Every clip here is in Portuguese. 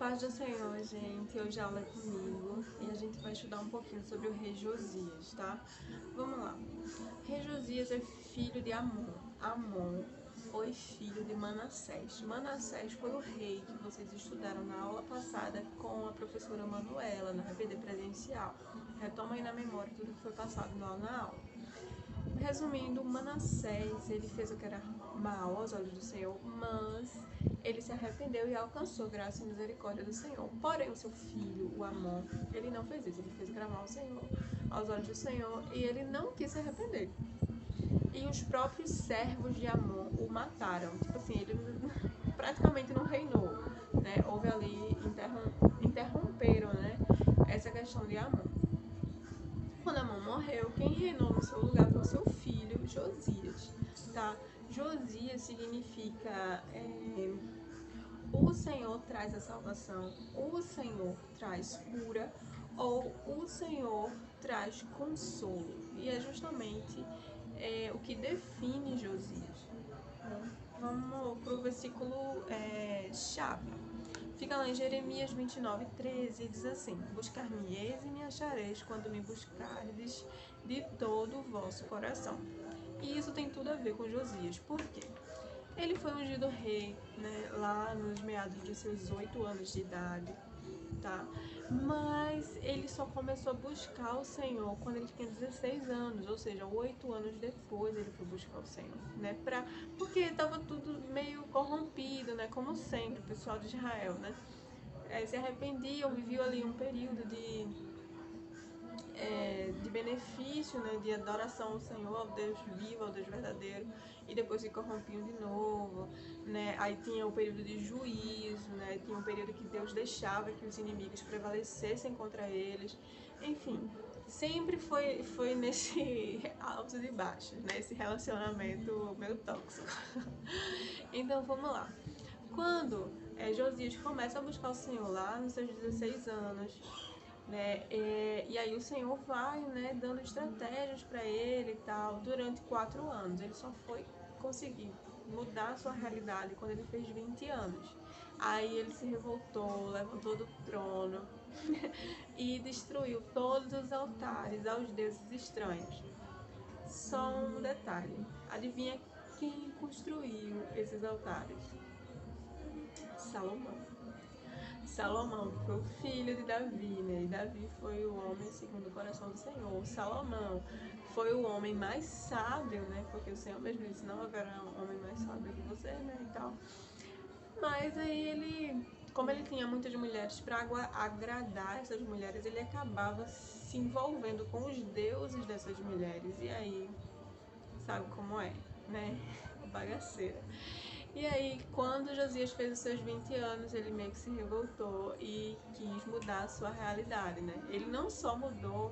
Paz do Senhor, gente. Hoje a aula é comigo e a gente vai estudar um pouquinho sobre o rei Josias, tá? Vamos lá. Rei Josias é filho de Amon. Amon foi filho de Manassés. Manassés foi o rei que vocês estudaram na aula passada com a professora Manuela, na EPD presencial. Retoma aí na memória tudo que foi passado na aula. Resumindo, Manassés, ele fez o que era mal aos olhos do Senhor, mas ele se arrependeu e alcançou graça e misericórdia do Senhor. Porém, o seu filho, o Amon, ele não fez isso. Ele fez o que era mal ao Senhor, aos olhos do Senhor, e ele não quis se arrepender. E os próprios servos de Amon o mataram. Tipo assim, ele praticamente não reinou, né? Houve ali, interromperam, né, essa questão de Amon. Quando Amon morreu, quem reinou no seu lugar foi o seu filho, Josias, tá? Josias significa o Senhor traz a salvação, o Senhor traz cura ou o Senhor traz consolo. E é justamente o que define Josias. Vamos para o versículo chave. Fica lá em Jeremias 29:13 e diz assim: Buscar-me-eis e me achareis quando me buscardes de todo o vosso coração. E isso tem tudo a ver com Josias. Por quê? Ele foi ungido rei, né, lá nos meados de seus 8 anos de idade, tá? Mas ele só começou a buscar o Senhor quando ele tinha 16 anos, ou seja, 8 anos depois ele foi buscar o Senhor, né? Porque estava tudo meio corrompido, né? Como sempre, o pessoal de Israel, né? Se arrependiam, viviam ali um período de benefício, né, de adoração ao Senhor, ao Deus vivo, ao Deus verdadeiro, e depois se corrompiam de novo, né? Aí tinha o período de juízo, né? Tinha um período que Deus deixava que os inimigos prevalecessem contra eles. Enfim, sempre foi nesse altos e baixos, né? Esse relacionamento meio tóxico. Então vamos lá. Quando Josias começa a buscar o Senhor lá nos seus 16 anos, né? E aí o Senhor vai, né, dando estratégias para ele e tal, durante 4 anos. Ele só foi conseguir mudar a sua realidade quando ele fez 20 anos. Aí ele se revoltou, levantou do trono e destruiu todos os altares aos deuses estranhos. Só um detalhe, adivinha quem construiu esses altares? Salomão. Salomão foi o filho de Davi, né? E Davi foi o homem segundo o coração do Senhor. Salomão foi o homem mais sábio, né? Porque o Senhor mesmo disse, não haverá um homem mais sábio que você, né? E tal. Mas aí ele, como ele tinha muitas mulheres para agradar essas mulheres, ele acabava se envolvendo com os deuses dessas mulheres. E aí, sabe como é, né? Bagaceira. E aí, quando Josias fez os seus 20 anos, ele meio que se revoltou e quis mudar a sua realidade, né? Ele não só mudou,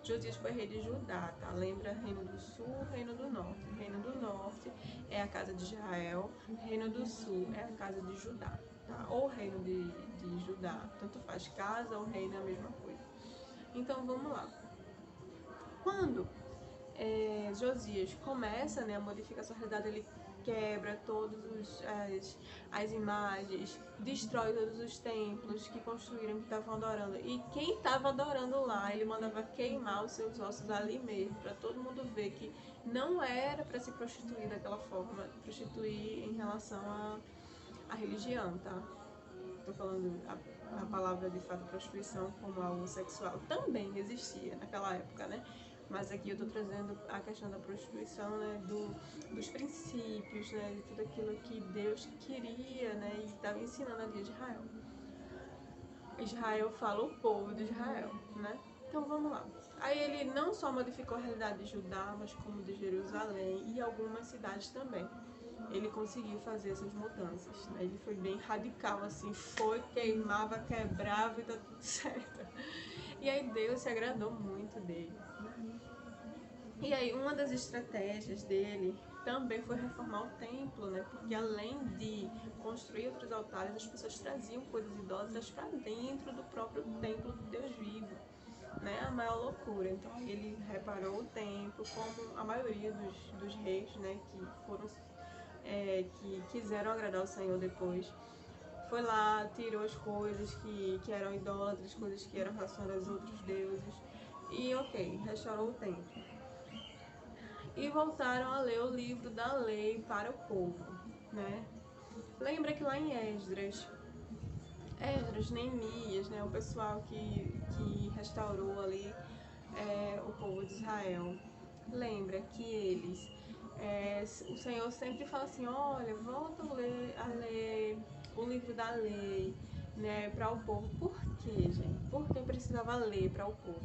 Josias foi rei de Judá, tá? Lembra Reino do Sul, Reino do Norte. Reino do Norte é a casa de Israel, Reino do Sul é a casa de Judá, tá? Ou Reino de Judá, tanto faz, casa ou reino é a mesma coisa. Então, vamos lá. Quando Josias começa, né, a modificar sua realidade, ele quebra todas as imagens, destrói todos os templos que construíram, que estavam adorando. E quem estava adorando lá, ele mandava queimar os seus ossos ali mesmo, para todo mundo ver que não era para se prostituir daquela forma, prostituir em relação à religião, tá? Tô falando a palavra de fato prostituição como algo sexual também existia naquela época, né? Mas aqui eu tô trazendo a questão da prostituição, né, dos princípios, né, de tudo aquilo que Deus queria, né, e estava ensinando ali a Israel. Israel fala o povo de Israel, né? Então vamos lá. Aí ele não só modificou a realidade de Judá, mas como de Jerusalém e algumas cidades também. Ele conseguiu fazer essas mudanças, né? Ele foi bem radical, assim, foi, queimava, quebrava e tá tudo certo. E aí Deus se agradou muito dele, né? E aí uma das estratégias dele também foi reformar o templo, né? Porque além de construir outros altares, as pessoas traziam coisas idólatras para dentro do próprio templo do Deus vivo, né? A maior loucura. Então ele reparou o templo, como a maioria dos reis, né? Que foram que quiseram agradar o Senhor depois, foi lá, tirou as coisas que eram idólatras, coisas que eram relacionadas a outros deuses. E ok, restaurou o templo. E voltaram a ler o livro da lei para o povo, né? Lembra que lá em Esdras, Neemias, né, o pessoal que restaurou ali o povo de Israel, lembra que eles, o Senhor sempre fala assim, olha, volta a ler o livro da lei, né, para o povo. Por quê, gente? Porque precisava ler para o povo.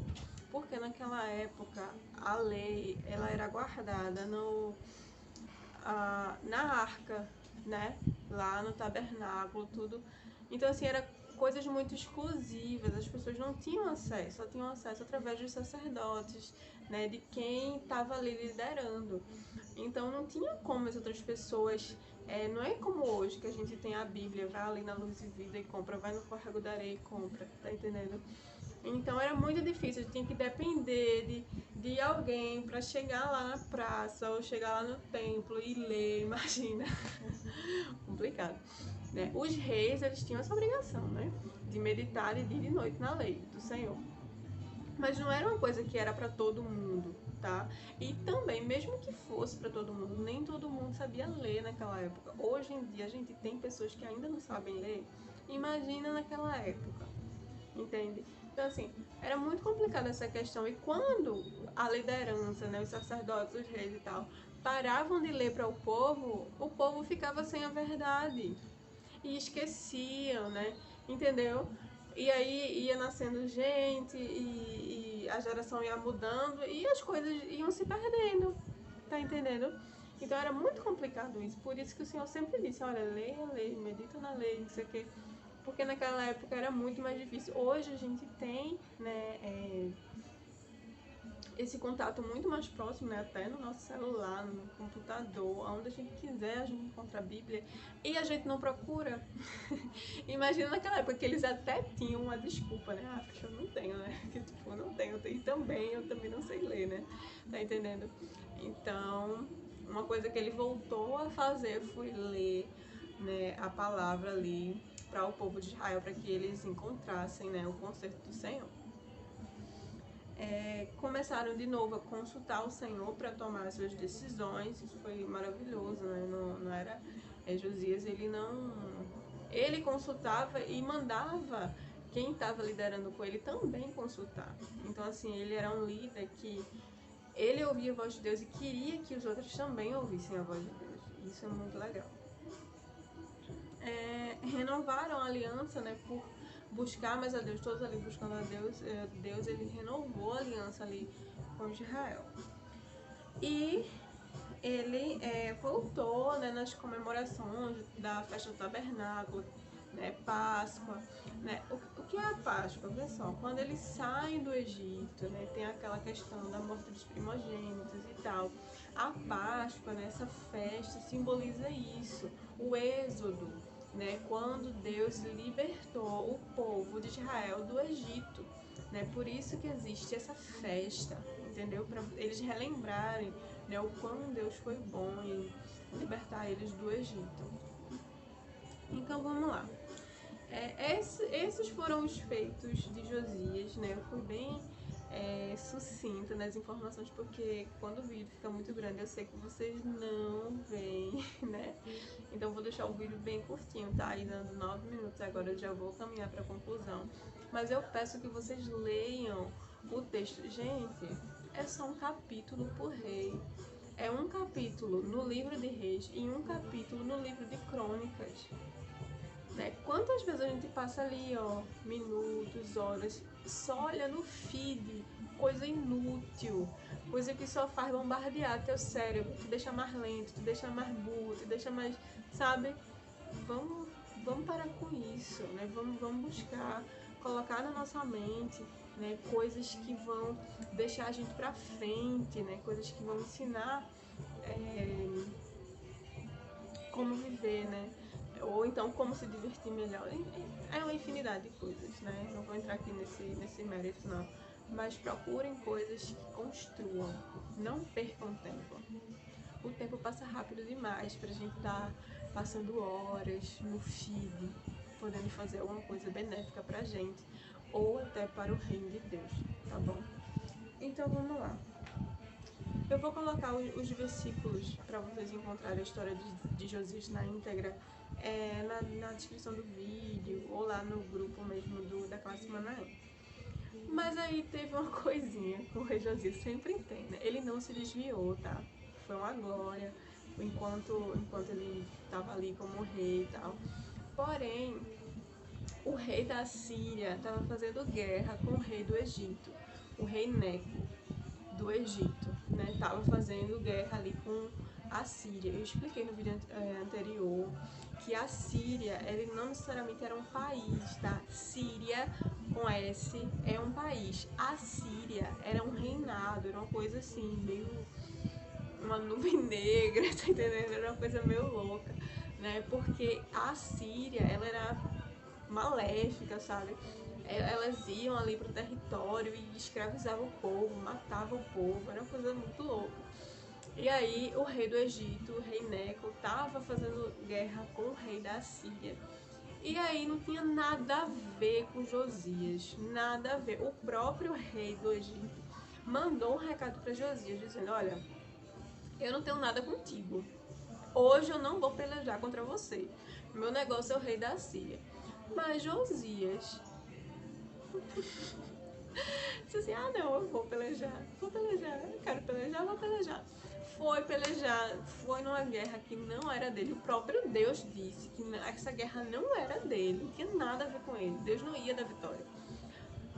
Porque naquela época a lei ela era guardada na arca, né, lá no tabernáculo, tudo. Então assim, era coisas muito exclusivas, as pessoas não tinham acesso, só tinham acesso através dos sacerdotes, né, de quem estava ali liderando. Então não tinha como as outras pessoas, não é como hoje que a gente tem a Bíblia, vai ali na Luz e Vida e compra, vai no Córrego da Areia e compra, tá entendendo? Então era muito difícil, a gente tinha que depender de alguém para chegar lá na praça ou chegar lá no templo e ler, imagina. Complicado. Né? Os reis, eles tinham essa obrigação, né? De meditar de dia e de noite na lei do Senhor. Mas não era uma coisa que era para todo mundo, tá? E também, mesmo que fosse para todo mundo, nem todo mundo sabia ler naquela época. Hoje em dia a gente tem pessoas que ainda não sabem ler. Imagina naquela época, entende? Então assim, era muito complicada essa questão. E quando a liderança, né, os sacerdotes, os reis e tal, paravam de ler para o povo ficava sem a verdade e esqueciam, né? Entendeu? E aí ia nascendo gente e a geração ia mudando e as coisas iam se perdendo, tá entendendo? Então era muito complicado isso, por isso que o Senhor sempre disse, olha, leia a lei, medita na lei, não sei o quê, porque naquela época era muito mais difícil. Hoje a gente tem, né, esse contato muito mais próximo, né, até no nosso celular, no computador, onde a gente quiser a gente encontra a Bíblia e a gente não procura. Imagina naquela época que eles até tinham uma desculpa, né? Ah, porque eu não tenho, né? Que tipo, eu não tenho, e também eu também não sei ler, né? Tá entendendo? Então, uma coisa que ele voltou a fazer foi ler, né, a palavra ali para o povo de Israel, para que eles encontrassem, né, o conserto do Senhor. Começaram de novo a consultar o Senhor para tomar as suas decisões. Isso foi maravilhoso, né? Não era Josias, ele consultava e mandava quem estava liderando com ele também consultar. Então assim, ele era um líder que ele ouvia a voz de Deus e queria que os outros também ouvissem a voz de Deus. Isso é muito legal. Renovaram a aliança, né, por buscar mais a Deus, todos ali buscando a Deus, Deus ele renovou a aliança ali com Israel. E ele voltou, né, nas comemorações da festa do tabernáculo, né, Páscoa, né? O que é a Páscoa? Olha só, quando eles saem do Egito, né, tem aquela questão da morte dos primogênitos e tal. A Páscoa, né, essa festa simboliza isso, o êxodo, né, quando Deus libertou o povo de Israel do Egito, né? Por isso que existe essa festa, entendeu? Para eles relembrarem, né, o quão Deus foi bom em libertar eles do Egito. Então vamos lá. Esses foram os feitos de Josias, né? Eu fui bem sucinta nas informações, porque quando o vídeo fica muito grande eu sei que vocês não veem, né? Então vou deixar o vídeo bem curtinho, tá? Aí dando 9 minutos agora, eu já vou caminhar para a conclusão. Mas eu peço que vocês leiam o texto. Gente, é só um capítulo por rei. É um capítulo no livro de Reis e um capítulo no livro de Crônicas. Né? Quantas vezes a gente passa ali, ó, minutos, horas, só olha no feed, coisa inútil, coisa que só faz bombardear teu cérebro, te deixa mais lento, te deixa mais burro, te deixa mais, sabe? Vamos parar com isso, né? Vamos buscar, colocar na nossa mente, né, coisas que vão deixar a gente pra frente, né? Coisas que vão ensinar como viver, né? Ou então como se divertir melhor. É uma infinidade de coisas, né? Não vou entrar aqui nesse mérito, não. Mas procurem coisas que construam, não percam tempo. O tempo passa rápido demais pra gente estar passando horas no feed, podendo fazer alguma coisa benéfica pra gente, ou até para o reino de Deus, tá bom? Então vamos lá. Eu vou colocar os versículos para vocês encontrarem a história de Josias na íntegra na descrição do vídeo ou lá no grupo mesmo da classe Manaém. Mas aí teve uma coisinha com o rei Josias, sempre tem, né? Ele não se desviou, tá? Foi uma glória enquanto ele estava ali como rei e tal. Porém, o rei da Síria estava fazendo guerra com o rei do Egito, o rei Neco do Egito, né? Estava fazendo guerra ali com a Síria. Eu expliquei no vídeo anterior que a Síria, ele não necessariamente era um país, tá? Síria, com S, é um país. A Síria era um reinado, era uma coisa assim, meio uma nuvem negra, tá entendendo? Era uma coisa meio louca, né? Porque a Síria, ela era maléfica, sabe? Elas iam ali pro território e escravizavam o povo, matavam o povo, era uma coisa muito louca. E aí o rei do Egito, o rei Neco, estava fazendo guerra com o rei da Síria. E aí não tinha nada a ver com Josias, nada a ver. O próprio rei do Egito mandou um recado para Josias dizendo: olha, eu não tenho nada contigo. Hoje eu não vou pelejar contra você. Meu negócio é o rei da Síria. Mas Josias disse assim: ah, não, eu vou pelejar, eu quero pelejar, vou pelejar. Foi pelejar, foi numa guerra que não era dele. O próprio Deus disse que essa guerra não era dele, não tinha nada a ver com ele. Deus não ia dar vitória.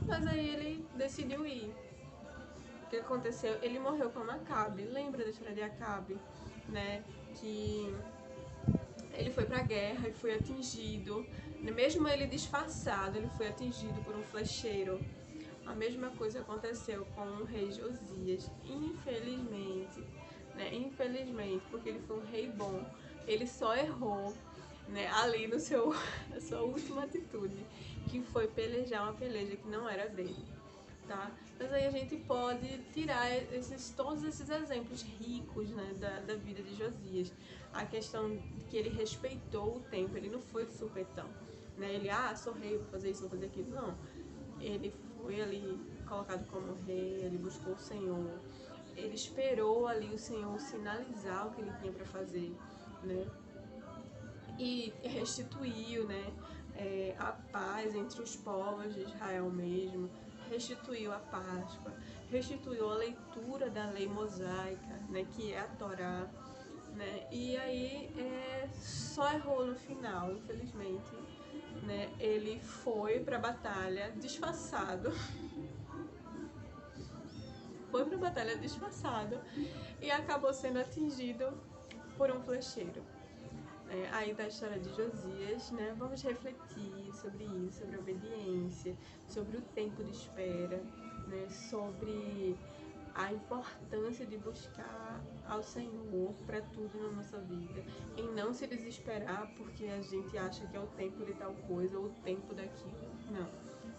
Mas aí ele decidiu ir. O que aconteceu? Ele morreu com Acabe. Lembra da história de Acabe, né? Que ele foi pra guerra e foi atingido. Mesmo ele disfarçado, ele foi atingido por um flecheiro. A mesma coisa aconteceu com o rei Josias. Infelizmente, né? Infelizmente, porque ele foi um rei bom. Ele só errou, né, ali na sua última atitude, que foi pelejar uma peleja que não era dele. Tá? Mas aí a gente pode tirar todos esses exemplos ricos, né, da vida de Josias. A questão de que ele respeitou o tempo, ele não foi de supetão. Né? Ele, sou rei, vou fazer isso, vou fazer aquilo. Não. Ele foi ali colocado como rei, ele buscou o Senhor. Ele esperou ali o Senhor sinalizar o que ele tinha para fazer, né? E restituiu, né, a paz entre os povos de Israel mesmo, restituiu a Páscoa, restituiu a leitura da lei mosaica, né, que é a Torá, né, e aí só errou no final, infelizmente, né, ele foi para a batalha disfarçado, e acabou sendo atingido por um flecheiro. Aí da história de Josias, né? Vamos refletir sobre isso, sobre a obediência, sobre o tempo de espera, né? Sobre a importância de buscar ao Senhor para tudo na nossa vida, em não se desesperar porque a gente acha que é o tempo de tal coisa ou o tempo daquilo. Não.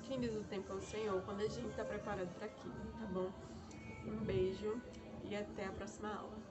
Quem diz o tempo é o Senhor quando a gente está preparado para aquilo, tá bom? Um beijo e até a próxima aula.